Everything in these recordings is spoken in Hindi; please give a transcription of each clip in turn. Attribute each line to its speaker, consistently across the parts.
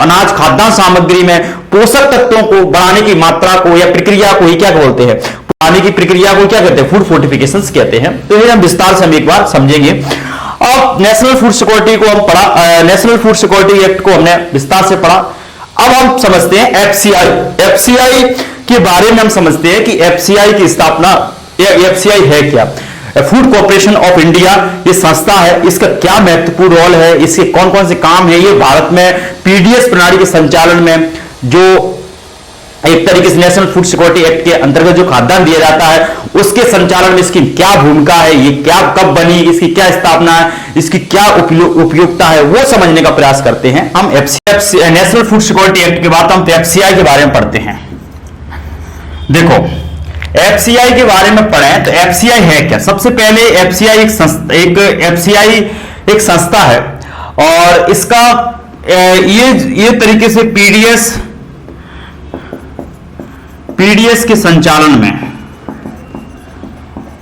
Speaker 1: अनाज खाद्यान्न सामग्री में पोषक तत्वों को बढ़ाने की मात्रा को या प्रक्रिया को ही क्या बोलते हैं, बढ़ाने की प्रक्रिया को क्या कहते हैं, फूड फोर्टिफिकेशंस कहते हैं। तो ये हम विस्तार से हम एक बार समझेंगे। अब नेशनल फूड सिक्योरिटी को हम पढ़ा, नेशनल फूड सिक्योरिटी एक्ट को हमने विस्तार से पढ़ा। अब हम समझते हैं एफसीआई। एफसीआई के बारे में हम समझते हैं कि एफसीआई की स्थापना, एफसीआई है क्या, फूड कॉर्पोरेशन ऑफ इंडिया ये संस्था है, इसका क्या महत्वपूर्ण रोल है, इसके कौन कौन से काम है, ये भारत में पीडीएस प्रणाली के संचालन में जो एक तरीके से नेशनल फूड सिक्योरिटी एक्ट के अंतर्गत जो खाद्यान्न दिया जाता है उसके संचालन में इसकी क्या भूमिका है, ये क्या कब बनी, इसकी क्या स्थापना है, इसकी क्या उपयोगिता है, वो समझने का प्रयास करते हैं हम। नेशनल फूड सिक्योरिटी एक्ट के बाद हम एफसीआई के बारे में पढ़ते हैं। देखो एफसीआई के बारे में पढ़ें तो एफसीआई है क्या। सबसे पहले एफसीआई एक संस्था है और इसका ये तरीके से पीडीएस के संचालन में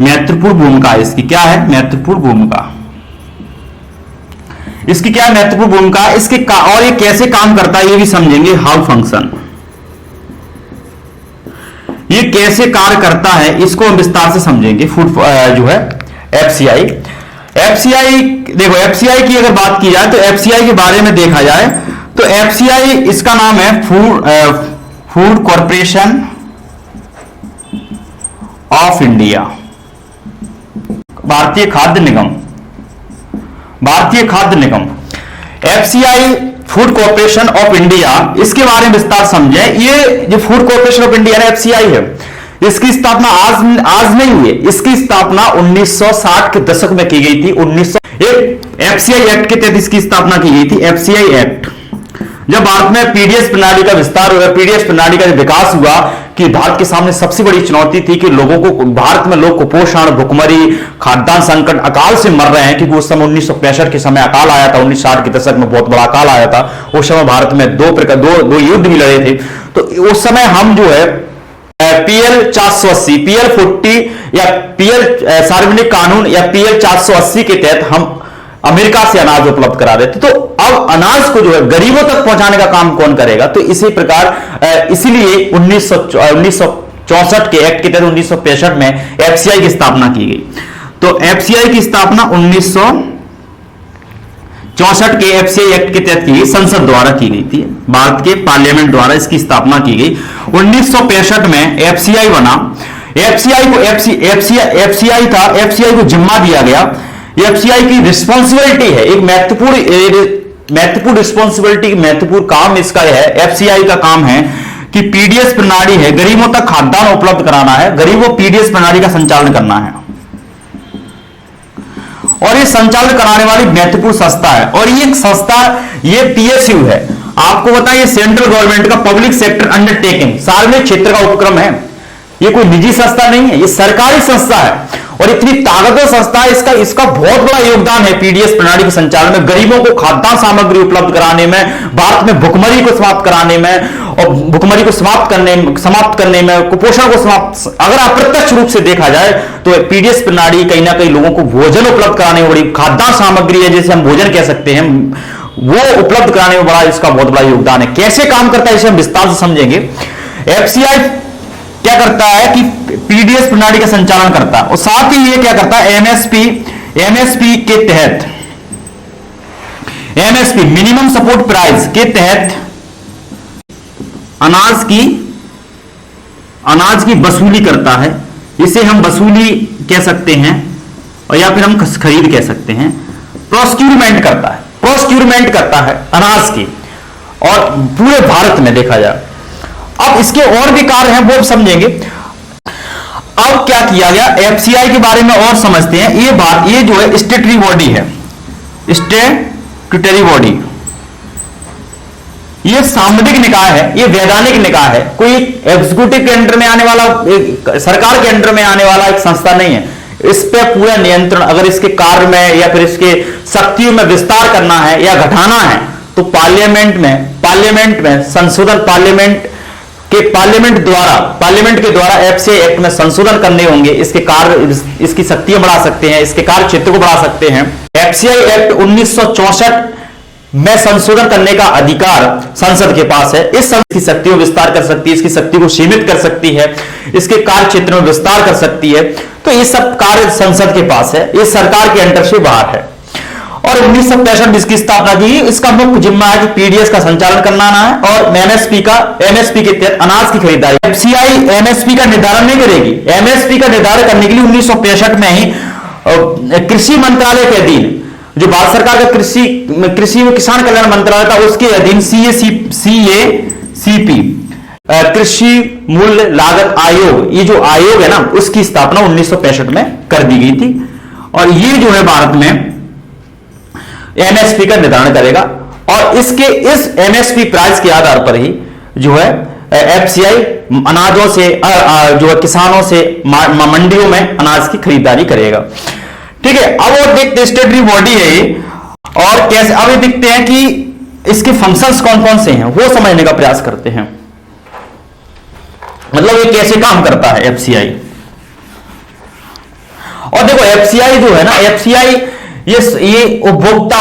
Speaker 1: महत्वपूर्ण भूमिका है। इसकी क्या है महत्वपूर्ण भूमिका, इसकी क्या महत्वपूर्ण भूमिका है, इसके और ये कैसे काम करता है ये भी समझेंगे। हाउ फंक्शन, ये कैसे कार्य करता है इसको हम विस्तार से समझेंगे। फूड जो है एफसीआई, देखो एफसीआई की अगर बात की जाए तो एफसीआई के बारे में देखा जाए तो एफसीआई इसका नाम है फूड कॉर्पोरेशन ऑफ इंडिया, भारतीय खाद्य निगम। FCI food corporation of India, इसके बारे में विस्तार समझे। ये जो food corporation of India FCI है, इसकी स्थापना आज नहीं हुई है, इसकी स्थापना 1960 के दशक में की गई थी। एफसीआई एक्ट के तहत इसकी स्थापना की गई थी। एफसीआई एक्ट जब भारत में पीडीएस प्रणाली का विस्तार हुआ, पीडीएस प्रणाली का विकास हुआ कि भारत के सामने सबसे बड़ी चुनौती थी कि लोगों को, भारत में लोग कुपोषण, भुखमरी, खाद्यान्न संकट, अकाल से मर रहे हैं। क्योंकि उस समय 1965 के समय अकाल आया था, 1960 के दशक में बहुत बड़ा अकाल आया था। उस समय भारत में दो युद्ध भी लड़े थे। तो उस समय हम जो है पीएल 480, पीएल 40 या पीएल सार्वजनिक कानून या पीएल 480 के तहत हम अमेरिका से अनाज उपलब्ध करा देते। तो अब अनाज को जो है गरीबों तक पहुंचाने का काम कौन करेगा। तो इसी प्रकार इसीलिए 1964 के एक्ट के तहत 1965 में एफसीआई की स्थापना की गई। तो एफसीआई की स्थापना 1964 के एफसीआई एक्ट के तहत की गई, संसद द्वारा की गई थी, भारत के पार्लियामेंट द्वारा इसकी स्थापना की गई। 1965 में एफसीआई बना। एफसीआई को जिम्मा दिया गया। एफसीआई की रिस्पॉन्सिबिलिटी है, एक महत्वपूर्ण रिस्पॉन्सिबिलिटी, महत्वपूर्ण काम इसका है। एफसीआई का काम है कि पीडीएस प्रणाली है, गरीबों तक खाद्यान्न उपलब्ध कराना है, गरीबों पीडीएस प्रणाली का संचालन करना है। और ये संचालन कराने वाली महत्वपूर्ण संस्था है। और ये संस्था, ये पीएसयू है, आपको पता है ये सेंट्रल गवर्नमेंट का पब्लिक सेक्टर अंडरटेकिंग, सार्वजनिक क्षेत्र का उपक्रम है। ये कोई निजी संस्था नहीं है, ये सरकारी संस्था है और इतनी ताकतवर संस्था है। इसका बहुत बड़ा योगदान है पीडीएस प्रणाली के संचालन में, गरीबों को खाद्यान्न सामग्री उपलब्ध कराने में, भारत में भुखमरी को समाप्त कराने में और भुखमरी को समाप्त करने में, कुपोषण को समाप्त, अगर अप्रत्यक्ष रूप से देखा जाए तो पीडीएस प्रणाली कहीं ना कहीं लोगों को भोजन उपलब्ध कराने में बड़ी, खाद्यान्न सामग्री है जैसे हम भोजन कह सकते हैं, वो उपलब्ध कराने में बड़ा इसका बहुत बड़ा योगदान है। कैसे काम करता है इसे हम विस्तार से समझेंगे। एफसीआई क्या करता है कि पीडीएस प्रणाली का संचालन करता है और साथ ही ये क्या करता है एमएसपी के तहत, एमएसपी मिनिमम सपोर्ट प्राइस के तहत अनाज की वसूली करता है। इसे हम वसूली कह सकते हैं और या फिर हम खरीद कह सकते हैं। प्रोक्यूरमेंट करता है अनाज की, और पूरे भारत में देखा जाए। अब इसके और भी कार्य हैं वो समझेंगे। अब क्या किया गया, एफसीआई के बारे में और समझते हैं। ये जो है स्टेटरी बॉडी है, स्टेट्यूटरी बॉडी, ये सामरिक निकाय है, ये वैधानिक निकाय है, कोई एग्जीक्यूटिव के अंडर में आने वाला, सरकार के अंडर में आने वाला एक संस्था नहीं है। इस पे पूरा नियंत्रण, अगर इसके कार्य में या फिर इसके शक्तियों में विस्तार करना है या घटाना है तो पार्लियामेंट में संशोधन, पार्लियामेंट के द्वारा एफसीआई एक्ट में संशोधन करने होंगे। इसके कार्य, इसकी शक्तियां बढ़ा सकते हैं, इसके कार्य क्षेत्र को बढ़ा सकते हैं। एफसीआई एक्ट 1964 में संशोधन करने का अधिकार संसद के पास है। इस संसद की शक्ति को विस्तार कर सकती है, इसकी शक्ति को सीमित कर सकती है, इसके कार्य क्षेत्र में विस्तार कर सकती है। तो ये सब कार्य संसद के पास है, ये सरकार के अंडर से बाहर है। और 1965 इसकी स्थापना की। इसका मुख्य जिम्मा है कि पीडीएस का संचालन करना है और एमएसपी के तहत अनाज की खरीदारी। एफसीआई एमएसपी का निर्धारण नहीं करेगी। एमएसपी का निर्धारण करने के लिए 1965 में ही कृषि मंत्रालय के अधीन, जो भारत सरकार का कृषि व किसान कल्याण मंत्रालय था, उसके अधीन सीएसीपी कृषि मूल्य लागत आयोग, ये जो आयोग है ना, उसकी स्थापना 1965 में कर दी गई थी। और ये जो है भारत में एमएसपी का निर्धारण करेगा और इस एमएसपी प्राइस के आधार पर ही जो है एफसीआई अनाजों से जो है किसानों से मंडियों में अनाज की खरीदारी करेगा। ठीक है, अब वो देखते स्टेटरी बॉडी है ये, और कैसे अब ये देखते हैं कि इसके फंक्शंस कौन कौन से हैं, वो समझने का प्रयास करते हैं। मतलब ये कैसे काम करता है एफसीआई। और देखो एफसीआई जो है ना, एफसीआई ये उपभोक्ता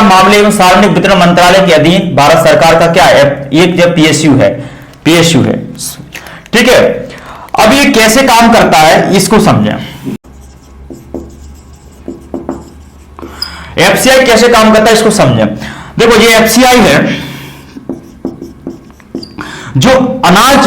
Speaker 1: मामले एवं सार्वजनिक वितरण मंत्रालय के अधीन भारत सरकार का क्या है, एक पीएसयू है। ठीक है, अब ये कैसे काम करता है इसको समझें। एफसीआई कैसे काम करता है इसको समझें। देखो ये एफसीआई है जो अनाज